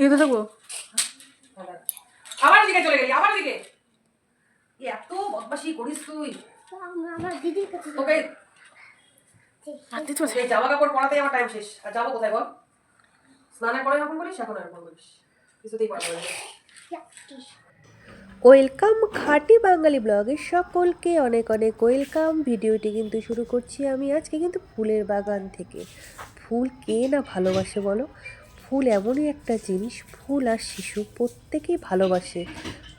এতে দেবো আবার দিকে চলে গেলি, আবার দিকে এত বদমাশি করিস তুই। তোকে জামা কাপড় পরাতেই আমার টাইম শেষ। আর যাবো কোথায় বল? স্নানের পরে এরকম করিস, এখন এরকম করিস, কিছুতেই পারবো না। ওয়েলকাম খাঁটি বাঙালি ব্লগে সকলকে অনেক অনেক ওয়েলকাম। ভিডিওটি কিন্তু শুরু করছি আমি আজকে কিন্তু ফুলের বাগান থেকে। ফুল কে না ভালোবাসে বলো? ফুল এমনই একটা জিনিস, ফুল আর শিশু প্রত্যেকেই ভালোবাসে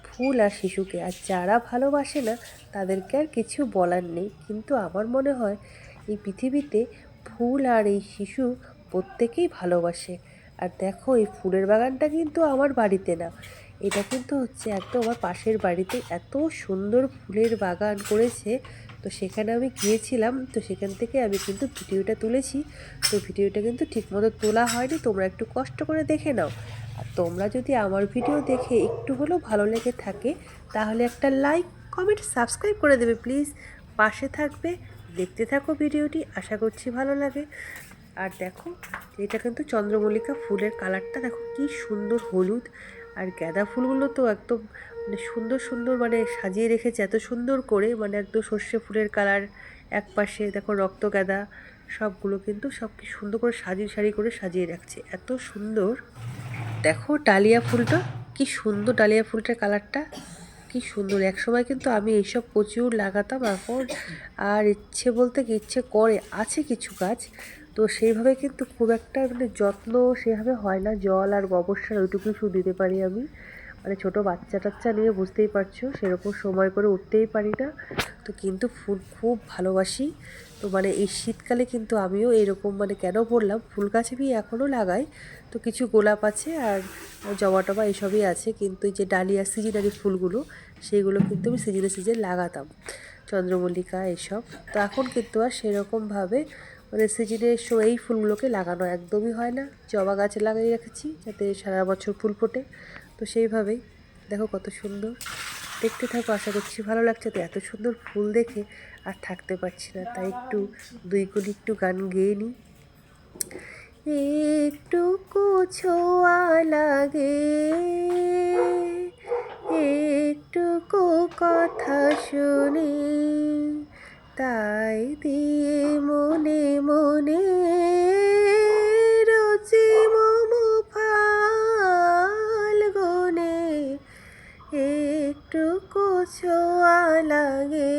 ফুল আর শিশুকে। আর যারা ভালোবাসে না তাদেরকে আর কিছু বলার নেই। কিন্তু আমার মনে হয় এই পৃথিবীতে ফুল আর এই শিশু প্রত্যেকেই ভালোবাসে। আর দেখো এই ফুলের বাগানটা কিন্তু আমার বাড়িতে না, এটা কিন্তু হচ্ছে একদম আমার পাশের বাড়িতে। এত সুন্দর ফুলের বাগান করেছে, তো সেখানে আমি গিয়েছিলাম, তো সেখান থেকে আমি কিন্তু ভিডিওটা তুলেছি। তো ভিডিওটা কিন্তু ঠিকমতো তোলা হয়নি, তোমরা একটু কষ্ট করে দেখে নাও। আর তোমরা যদি আমার ভিডিও দেখে একটু হলেও ভালো লেগে থাকে তাহলে একটা লাইক কমেন্ট সাবস্ক্রাইব করে দেবে প্লিজ, পাশে থাকবে, দেখতে থাকো ভিডিওটি, আশা করছি ভালো লাগে। আর দেখো এটা কিন্তু চন্দ্রমল্লিকা ফুলের কালারটা দেখো কি সুন্দর হলুদ। আর গাঁদা ফুলগুলো তো একদম মানে সুন্দর সুন্দর মানে সাজিয়ে রেখেছে এত সুন্দর করে, মানে একদম সর্ষে ফুলের কালার এক পাশে দেখো রক্ত গাঁদা, সবগুলো কিন্তু সব কি সুন্দর করে সাজিয়ে সারি করে সাজিয়ে রাখছে, এত সুন্দর। দেখো ডালিয়া ফুলটা কি সুন্দর, ডালিয়া ফুলটার কালারটা কি সুন্দর। একসময় কিন্তু আমি এইসব প্রচুর লাগাতাম, এখন আর ইচ্ছে বলতে কি ইচ্ছে করে আছে কিছু গাছ, তো সেইভাবে কিন্তু খুব একটা মানে যত্ন সেভাবে হয় না, জল আর গোবর সার ওইটুকুই শুধু দিতে পারি আমি। মানে ছোটো বাচ্চা টাচ্চা নিয়ে বুঝতেই পারছো সেরকম সময় করে উঠতেই পারি না, তো কিন্তু ফুল খুব ভালোবাসি। তো মানে এই শীতকালে কিন্তু আমিও এরকম মানে কেন বললাম, ফুল গাছ আমি এখনও লাগাই, তো কিছু গোলাপ আছে আর জবা টবা এসবই আছে, কিন্তু এই যে ডালিয়া সিজনারি ফুলগুলো সেইগুলো কিন্তু আমি সিজনে লাগাতাম, চন্দ্রমল্লিকা এসব। তো এখন কিন্তু আর সেরকমভাবে মানে সিজনের এই ফুলগুলোকে লাগানো একদমই হয় না। জবা গাছ লাগিয়ে রেখেছি যাতে সারা বছর ফুল ফোটে, তো সেইভাবেই দেখো কত সুন্দর। দেখতে থাকো, আশা করছি ভালো লাগছে। তো এত সুন্দর ফুল দেখে আর থাকতে পারছি না, তাই একটু দুই কলি একটু গান গেয়ে নিই। একটুকু ছোঁয়া লাগে, একটুকু কথা শুনি, তাই দিয়ে মনে মনে রোজি মম ফাল্গুনে একটুকু ছোঁয়া লাগে,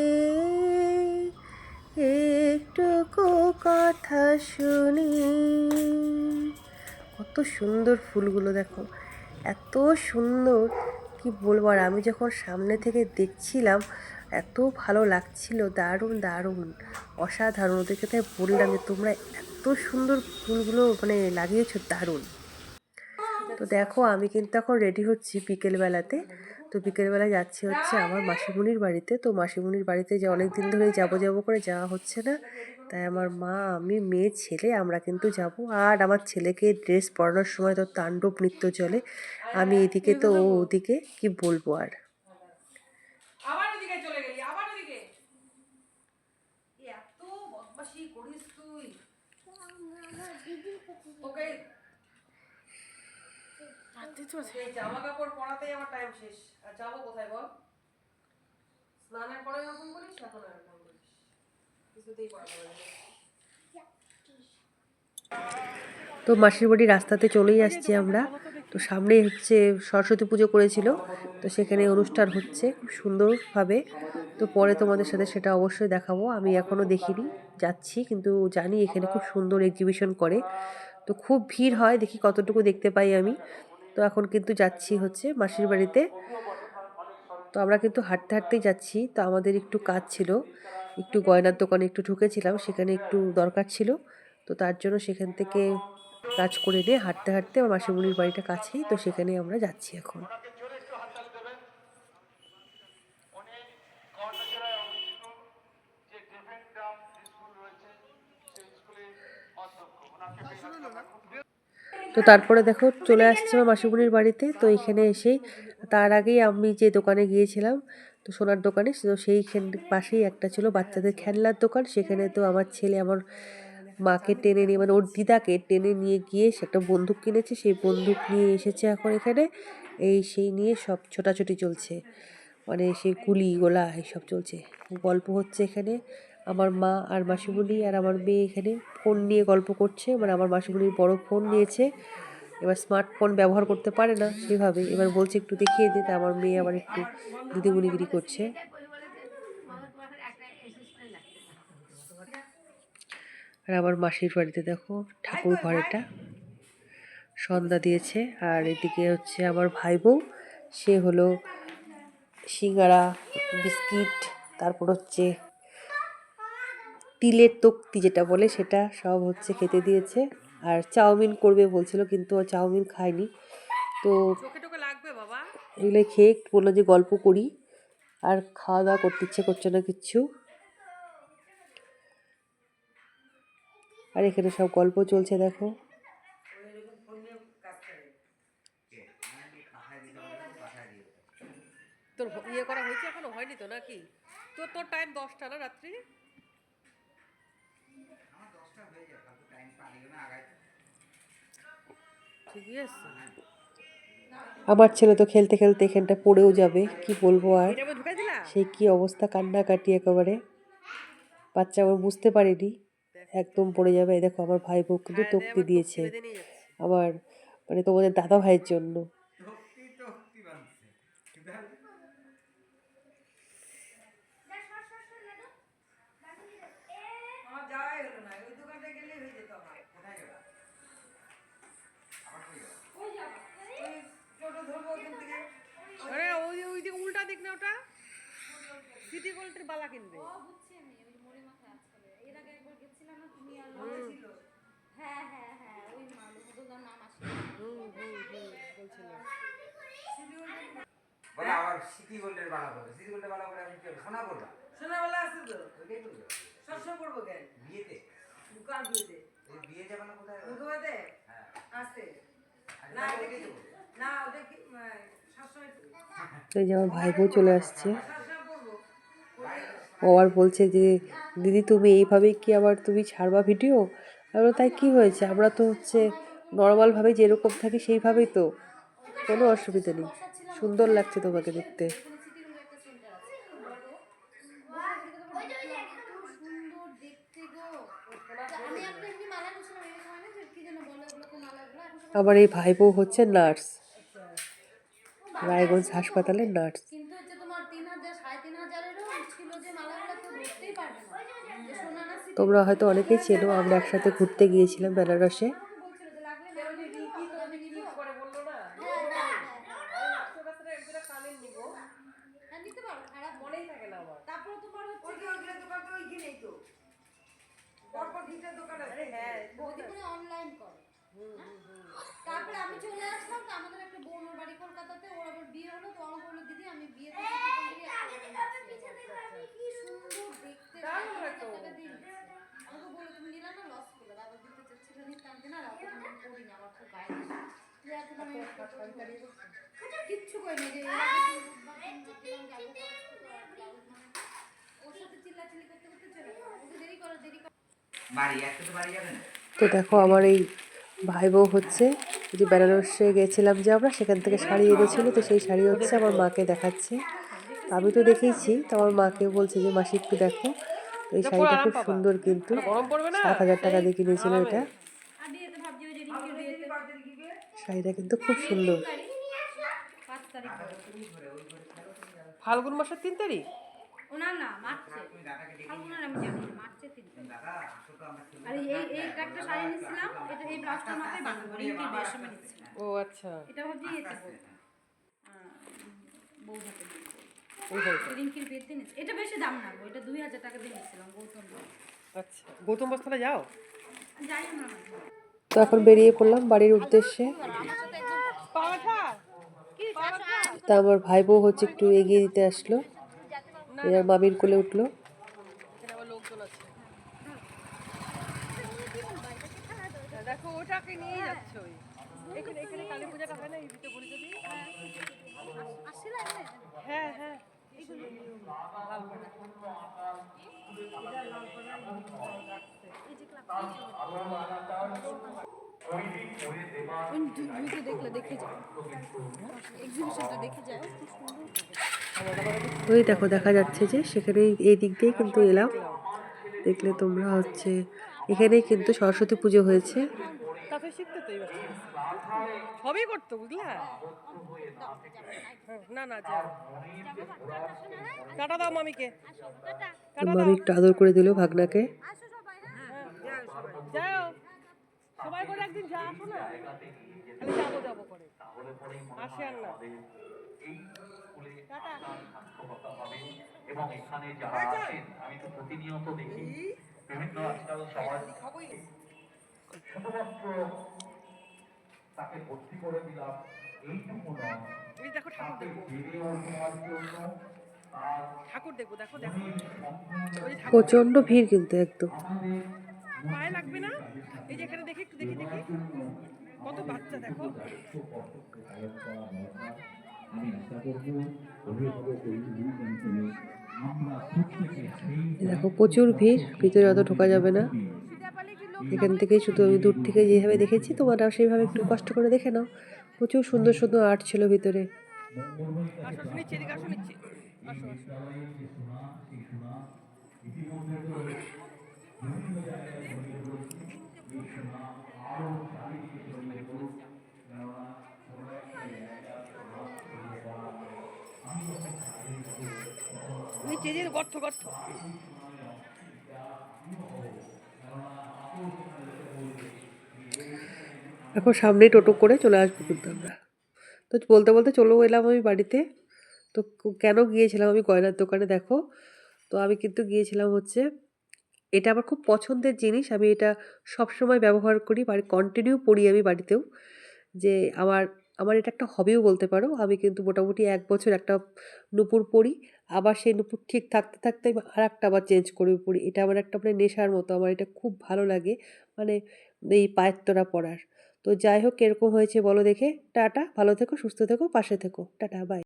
একটুকু কথা শুনি। কত সুন্দর ফুলগুলো দেখো, এত সুন্দর কি বলবো। আর আমি যখন সামনে থেকে দেখছিলাম এত ভালো লাগছিল, দারুণ দারুণ অসাধারণ। ওদেরকে তাই বললাম যে তোমরা এত সুন্দর ফুলগুলো মানে লাগিয়েছো, দারুণ। তো দেখো আমি কিন্তু এখন রেডি হচ্ছি বিকেলবেলাতে। তো বিকেলবেলায় যাচ্ছি হচ্ছে আমার মাসিমণির বাড়িতে। তো মাসিমণির বাড়িতে যে অনেক দিন ধরেই যাবো করে যাওয়া হচ্ছে না, তাই আমার মা, আমি, মেয়ে, ছেলে আমরা কিন্তু যাব। আর আমার ছেলেকে ড্রেস পরানোর সময় তো তাণ্ডব নৃত্য চলে, আমি এদিকে তো ও ওদিকে, কি বলবো আর। আবার দিকে চলে গেলি, আবার দিকে এত বদমাশি করিস তুই। তোকে জামা কাপড় পরাতেই আমার টাইম শেষ। আর যাবো কোথায় বল? স্নানের পরে এরকম করিস, এখন এরকম করিস, কিছুতেই পারবো না। তো মাসির বাড়ির রাস্তাতে চলেই আসছি আমরা। তো সামনেই হচ্ছে সরস্বতী পুজো করেছিল, তো সেখানে অনুষ্ঠান হচ্ছে খুব সুন্দরভাবে। তো পরে তোমাদের সাথে সেটা অবশ্যই দেখাবো, আমি এখনও দেখিনি, যাচ্ছি কিন্তু জানি এখানে খুব সুন্দর এক্সিবিশন করে। তো খুব ভিড় হয়, দেখি কতটুকু দেখতে পাই আমি। তো এখন কিন্তু যাচ্ছি হচ্ছে মাসির বাড়িতে। তো আমরা কিন্তু হাঁটতে হাঁটতেই যাচ্ছি। তো আমাদের একটু কাজ ছিল, একটু গয়নার দোকানে একটু ঢুকেছিলাম, সেখানে একটু দরকার ছিল, তো তার জন্য সেখান থেকে কাজ করে নিয়ে হাঁটতে হাঁটতে আমার মাসিমণির বাড়িটা কাছেই, তো সেখানে আমরা যাচ্ছি এখন। তো তারপরে দেখো চলে আসছি আমার মাসিমণির বাড়িতে। তো এখানে এসেই তার আগেই আমি যে দোকানে গিয়েছিলাম, তো সোনার দোকানে, তো সেইখান পাশেই একটা ছিল বাচ্চাদের খেলনার দোকান, সেখানে তো আমার ছেলে আমার মাকে টেনে নিয়ে মানে ওর দিদাকে টেনে নিয়ে গিয়ে সে একটা বন্দুক কিনেছে, সেই বন্দুক নিয়ে এসেছে এখন এখানে। সেই নিয়ে সব ছোটাছুটি চলছে, মানে সেই গুলি গোলা এইসব চলছে, গল্প হচ্ছে এখানে। আমার মা আর মাসিমণি আর আমার মেয়ে এখানে ফোন নিয়ে গল্প করছে, মানে আমার মাসিমণির বড় ফোন নিয়েছে, এবার স্মার্টফোন ব্যবহার করতে পারে না সেভাবে, এবার বলছে একটু দেখিয়ে দিতে, আমার মেয়ে আবার একটু দিদিমণিগিরি করছে। আর আমার মাসির বাড়িতে দেখো ঠাকুর ঘর, এটা সন্ধ্যা দিয়েছে। আর এদিকে হচ্ছে আমার ভাই বউ, সে হলো সিঙ্গারা, বিস্কিট, তারপর হচ্ছে তিলের তক্তি যেটা বলে সেটা সব হচ্ছে খেতে দিয়েছে। আর চাউমিন করবে বলছিল, কিন্তু ও চাউমিন খায়নি, তো এগুলো খেয়ে বললো যে গল্প করি, আর খাওয়া দাওয়া করতে ইচ্ছে করছে না কিচ্ছু। আর এখানে সব গল্প চলছে দেখো। তোর ইয়ে করা হয়েছে এখনো হয়নি তো নাকি? তোর টাইম 10টা না রাত্রি? ঠিকই আছে। আমার ছেলে তো খেলতে খেলতে এখানটা পড়েও যাবে, কি বলবো আর, সেই কি অবস্থা, কান্নাকাটি একেবারে। বাচ্চা আমার বুঝতে পারেনি, একদম পড়ে যাবে। এই দেখো আমার ভাই বউ কিন্তু তক্তি দিয়েছে আমার, মানে তোমাদের দাদা ভাইয়ের জন্য। আরে ওই ওই দিকে উল্টা দিক না, ওটা সিটি গোল্ডের বালা কিনবে। বলে আবার সিটি গোল্ডের বালা করবে, সিটি গোল্ডের বালা করে আমি কি সোনা করব? সোনা বালা আছে তো, ওইটাই করব। সবসময় করব কেন? বিয়েতে। কার বিয়েতে? এই বিয়ে যাবে না কোথায়? উঠোতে? হ্যাঁ আছে। না এটা কি, না ওটা কি সবসময়। এই যে আমার ভাই বউ চলে আসছে, ও আবার বলছে যে দিদি তুমি এইভাবেই কি আবার তুমি ছাড়বা ভিডিও? আমরা তাই কি হয়েছে, আমরা তো হচ্ছে নর্মালভাবে যেরকম থাকি সেইভাবেই তো, কোনো অসুবিধা নেই, সুন্দর লাগছে তোমাকে দেখতে। আমার এই ভাই বউ হচ্ছে নার্স, রায়গঞ্জ হাসপাতালের নার্স। তোমরা হয়তো অনেকেই চেনো, আমরা একসাথে ঘুরতে গিয়েছিলাম বেনারসে। তারপরে আমি চলে আসলাম, তো আমাদের একটা বোন ওর বাড়ি কলকাতাতে, ওর আবার বিয়ে হলো, তো আমাকে বললো দিদি আমি বিয়ে করতে কি সুন্দর দেখতে, টাকা দিয়ে আমাকে বললো তুমি নিলা না, লস করলো, আবার দিতে চাচ্ছিল, নিতাম কিনা, রাখো আমি করি না, আমার খুব গায়ে কিচ্ছু করি না, যে ওর সাথে চিল্লাচিল্লি করতে করতে চলে গেল, দেরি করো বাড়ি একসাথে বাড়ি যাবেন? তো দেখো আমার এই ভাই বউ হচ্ছে, যে বেনারসে গেছিলাম যে আমরা, সেখান থেকে শাড়ি এনেছিল, তো সেই শাড়ি হচ্ছে আমার মাকে দেখাচ্ছে। আমি তো দেখেইছি, তো আমার মাকে বলছে যে মাসি একটু দেখো, তো এই শাড়িটা খুব সুন্দর, কিন্তু 7,000 টাকা দিয়ে কিনেছিল এটা। শাড়িটা কিন্তু খুব সুন্দর। ফাল্গুন মাসের 3 তারিখ? ওনার না মার্চে, ফাল্গুনের আমি জানি না, মার্চে 3 তারিখ। আর এইটা একটা শাড়ি নিছিলাম, এটা এই ব্লাউজটার মাথায় বাঁধাবো, রিঙ্কির বিয়ের সময় নিছিলাম। ও আচ্ছা, এটা ভাবছি এতে বউ হাতে দিয়ে ওই শাড়িটা। রিঙ্কির বিয়েতে নিছি। এটা বেশি দাম না গো, এটা 2000 টাকা দিয়ে নিছিলাম গৌতম। আচ্ছা, গৌতম বস্ত্রালয় যাও? যাই না। তো এখন বেরিয়ে পড়লাম বাড়ির উদ্দেশ্যে। তা আমার ভাই বউ হচ্ছে একটু এগিয়ে দিতে আসলো, এবার মামির কোলে উঠলো। এখানে আবার লোকজন আছে। দেখো ওটাকে নিয়ে যাচ্ছে ওই এখানে, এখানে কালী পূজাটা হয় না এই দিতে বলি যদি। হ্যাঁ হ্যাঁ, ওই ভিডিও দেখলে দেখে যায়, এক্সিবিশনটা দেখে যায়, খুব সুন্দর। ওই দেখো দেখা যাচ্ছে যে সেখানে এই দিক দিয়ে কিন্তু এলাম, দেখলে তোমরা হচ্ছে এখানেই কিন্তু সরস্বতী পুজো হয়েছে। তাতে শিখতে তো এবার সবই করতো বুঝলা। না না যাও, টাটা দাও মামিকে, টাটা মামি দাও। একটু আদর করে দিল ভাগনাকে। যাও সবাই করে একদিন যা আসো না, খালি যাবো যাবো করে আসে আর না। টাটা। এবং এখানে যারা আছেন আমি তো প্রতিনিয়ত দেখি বিভিন্ন আজকাল সমাজ শুধুমাত্র তাকে ভর্তি করে দিলাম এইটুকু নয়, এই দেখো ঠাকুর দেখবো, বেড়ে ওঠার জন্য তার ঠাকুর দেখবো, দেখো দেখো ওই যে ঠাকুর প্রচন্ড ভিড় কিন্তু একদম। পায়ে লাগবে না। এই যে এখানে দেখি একটু দেখি দেখি কত বাচ্চা দেখো। আমি আশা করবো অভিভাবক আমরা প্রত্যেকে সেই এই দেখো প্রচুর ভিড়, ভিতরে অত ঢোকা যাবে না। এখান থেকেই শুধু আমি দূর থেকে যেভাবে দেখেছি তোমরা সেইভাবে একটু কষ্ট করে দেখে নাও। প্রচুর সুন্দর সুন্দর আর্ট ছিল ভিতরে। আসো নিচ্ছে এদিকে আসো নিচ্ছে আসো আসো। নিচে যে গর্ত গর্ত। এখন সামনেই টোটো করে চলে আসবো কিন্তু আমরা। তো বলতে বলতে চলেও এলাম আমি বাড়িতে। তো কেন গিয়েছিলাম আমি গয়নার দোকানে দেখো। তো আমি কিন্তু গিয়েছিলাম হচ্ছে, এটা আমার খুব পছন্দের জিনিস, আমি এটা সবসময় ব্যবহার করি, বাড়ি কন্টিনিউ পরি আমি বাড়িতেও। যে আমার আমার এটা একটা হবিও বলতে পারো। আমি কিন্তু মোটামুটি ১ বছর একটা নূপুর পরি, আবার সেই নূপুর ঠিক থাকতে থাকতে আমি আরেকটা আবার চেঞ্জ করে পরি। এটা আমার একটা মানে নেশার মতো, আমার এটা খুব ভালো লাগে, মানে এই পায়ের তোড়া পরার। তো যাই হোক, কিরকম হয়েছে বলো দেখে। টাটা, ভালো থেকো, সুস্থ থেকো, পাশে থেকো। Tata, by.